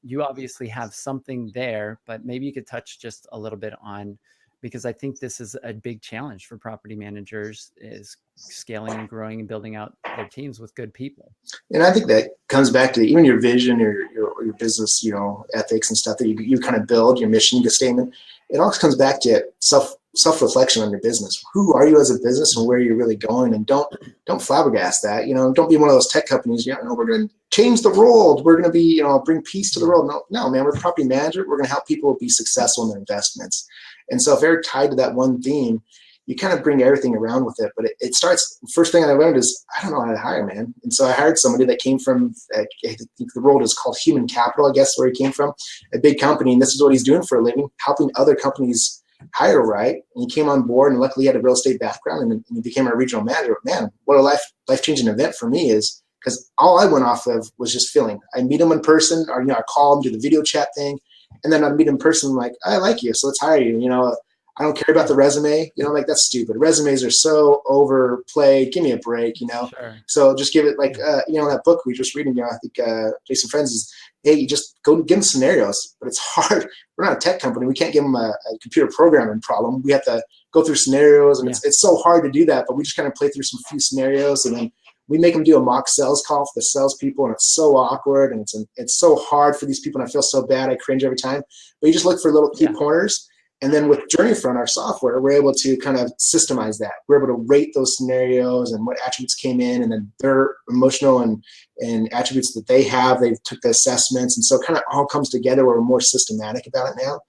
You obviously have something there, but maybe you could touch just a little bit on, because I think this is a big challenge for property managers, is scaling and growing and building out their teams with good people. And I think that comes back to even your vision or your business, ethics and stuff that you kind of build, your mission statement. It also comes back to self-reflection on your business. Who are you as a business and where you're really going? And don't flabbergast that. Don't be one of those tech companies. We're going to change the world. We're going to be, bring peace to the world. No, man. We're a property manager. We're going to help people be successful in their investments. And so if they're tied to that one theme, you kind of bring everything around with it. But it starts, first thing I learned is I don't know how to hire, man. And so I hired somebody that came from, I think the role is called human capital, I guess, where he came from, a big company. And this is what he's doing for a living, helping other companies hire right. And he came on board, and luckily he had a real estate background, and he became our regional manager. Man, what a life-changing event for me is, because all I went off of was just feeling. I meet him in person, or I call him, do the video chat thing, and then I'd meet him in person, like, I like you, so let's hire you. I don't care about the resume. Like, that's stupid. Resumes are so overplayed. Give me a break. Sure. So just give it like that book we just reading. I think Jason Friends is, hey, you just go give them scenarios, but it's hard. We're not a tech company. We can't give them a computer programming problem. We have to go through scenarios, and it's so hard to do that. But we just kind of play through some few scenarios, and then we make them do a mock sales call for the salespeople, and it's so awkward, and it's so hard for these people, and I feel so bad. I cringe every time. But you just look for little key corners, and then with JourneyFront, our software, we're able to kind of systemize that. We're able to rate those scenarios and what attributes came in, and then their emotional and attributes that they have. They took the assessments, and so it kind of all comes together where we're more systematic about it now.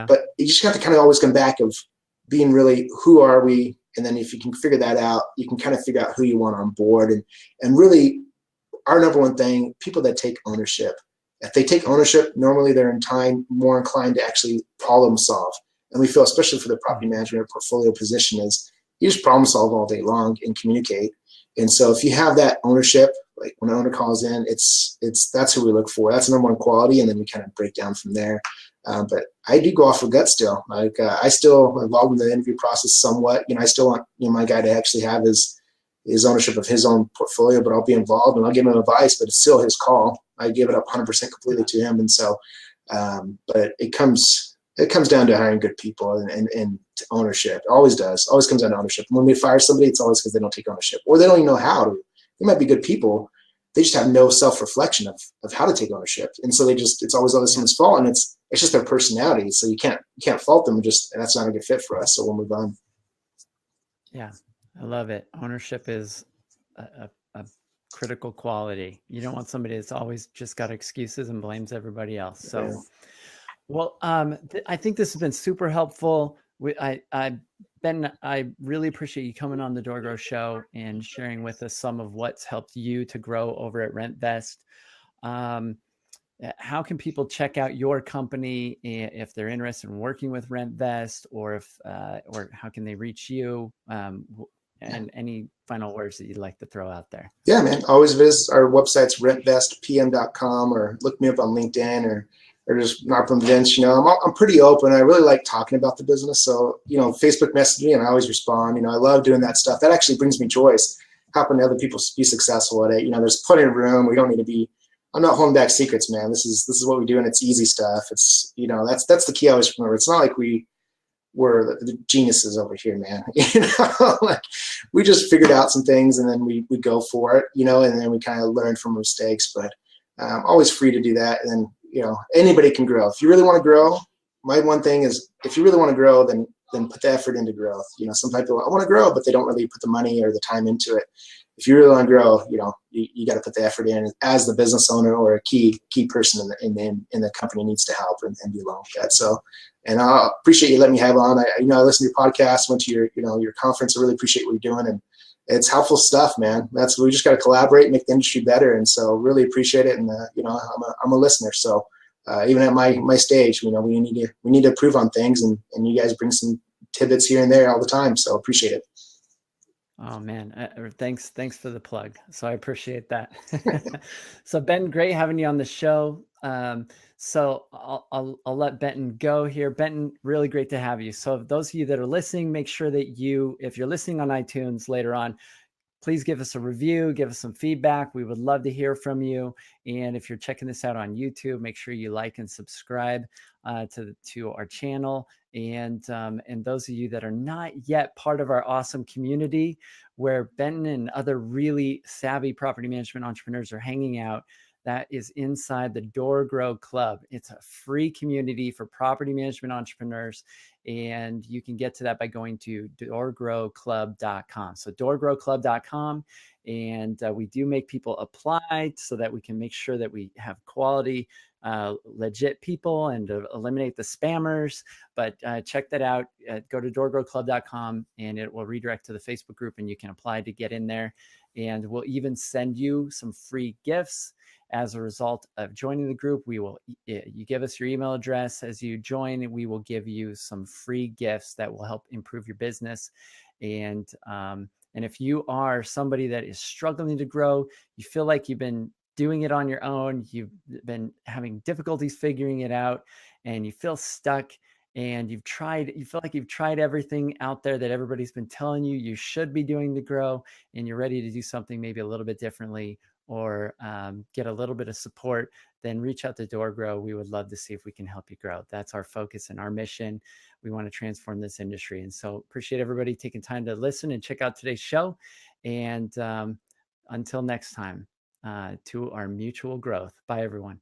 But you just have to kind of always come back of being really, who are we? And then if you can figure that out, you can kind of figure out who you want on board. And really, our number one thing, people that take ownership. If they take ownership, normally they're more inclined to actually problem solve. And we feel, especially for the property management or portfolio position, is you just problem solve all day long and communicate. And so if you have that ownership, like when an owner calls in, that's who we look for. That's the number one quality, and then we kind of break down from there. But I do go off of gut still. Like I still am involved in the interview process somewhat. I still want my guy to actually have his ownership of his own portfolio, but I'll be involved and I'll give him advice, but it's still his call. I give it up 100% completely to him. And so, but it comes down to hiring good people and to ownership. It always does. Always comes down to ownership. When we fire somebody, it's always because they don't take ownership, or they don't even know how to. They might be good people. They just have no self-reflection of how to take ownership. And so it's always someone's fault, and it's just their personality. So you can't fault them. That's not a good fit for us. So we'll move on. Yeah. I love it. Ownership is a critical quality. You don't want somebody that's always just got excuses and blames everybody else. So, well, I think this has been super helpful. Ben, I really appreciate you coming on the DoorGrow show and sharing with us some of what's helped you to grow over at RentVest. How can people check out your company if they're interested in working with RentVest, or how can they reach you? And any final words that you'd like to throw out there? Yeah, man. Always visit our website's rentvestpm.com, or look me up on LinkedIn, or just knock on the bench. I'm pretty open. I really like talking about the business. So, Facebook message me and I always respond. I love doing that stuff. That actually brings me joy, helping other people be successful at it. There's plenty of room. We don't need to be, I'm not holding back secrets, man. This is what we do, and it's easy stuff. It's, that's the key I always remember. It's not like we're the geniuses over here, man. Like, we just figured out some things, and then we go for it, and then we kind of learn from mistakes. But always free to do that. And anybody can grow. If you really want to grow, my one thing is, if you really want to grow, then put the effort into growth. Some people, I want to grow, but they don't really put the money or the time into it. If you really want to grow, you got to put the effort in as the business owner, or a key person in the company needs to help and be along with that. So, and I appreciate you letting me have on. I listened to your podcast, went to your conference. I really appreciate what you're doing, and it's helpful stuff, man. We just got to collaborate, make the industry better. And so really appreciate it. And, I'm a listener. So even at my stage, we need to improve on things, and you guys bring some tidbits here and there all the time. So appreciate it. Oh man, thanks for the plug. So I appreciate that. So Ben, great having you on the show. So I'll let Benton go here. Benton, really great to have you. So those of you that are listening, make sure that if you're listening on iTunes later on, please give us a review, give us some feedback. We would love to hear from you. And if you're checking this out on YouTube, make sure you like and subscribe to our channel. And those of you that are not yet part of our awesome community, where Benton and other really savvy property management entrepreneurs are hanging out, that is inside the DoorGrow Club. It's a free community for property management entrepreneurs, and you can get to that by going to doorgrowclub.com. So doorgrowclub.com, and we do make people apply so that we can make sure that we have quality legit people and to eliminate the spammers. But check that out. Go to doorgrowclub.com and it will redirect to the Facebook group, and you can apply to get in there. And we'll even send you some free gifts as a result of joining the group. You give us your email address as you join, and we will give you some free gifts that will help improve your business. And if you are somebody that is struggling to grow, you feel like you've been doing it on your own, you've been having difficulties figuring it out, and you feel stuck, and you feel like you've tried everything out there that everybody's been telling you should be doing to grow, and you're ready to do something maybe a little bit differently, or get a little bit of support, then reach out to DoorGrow. We would love to see if we can help you grow. That's our focus and our mission. We want to transform this industry. And so appreciate everybody taking time to listen and check out today's show. And until next time, to our mutual growth. Bye, everyone.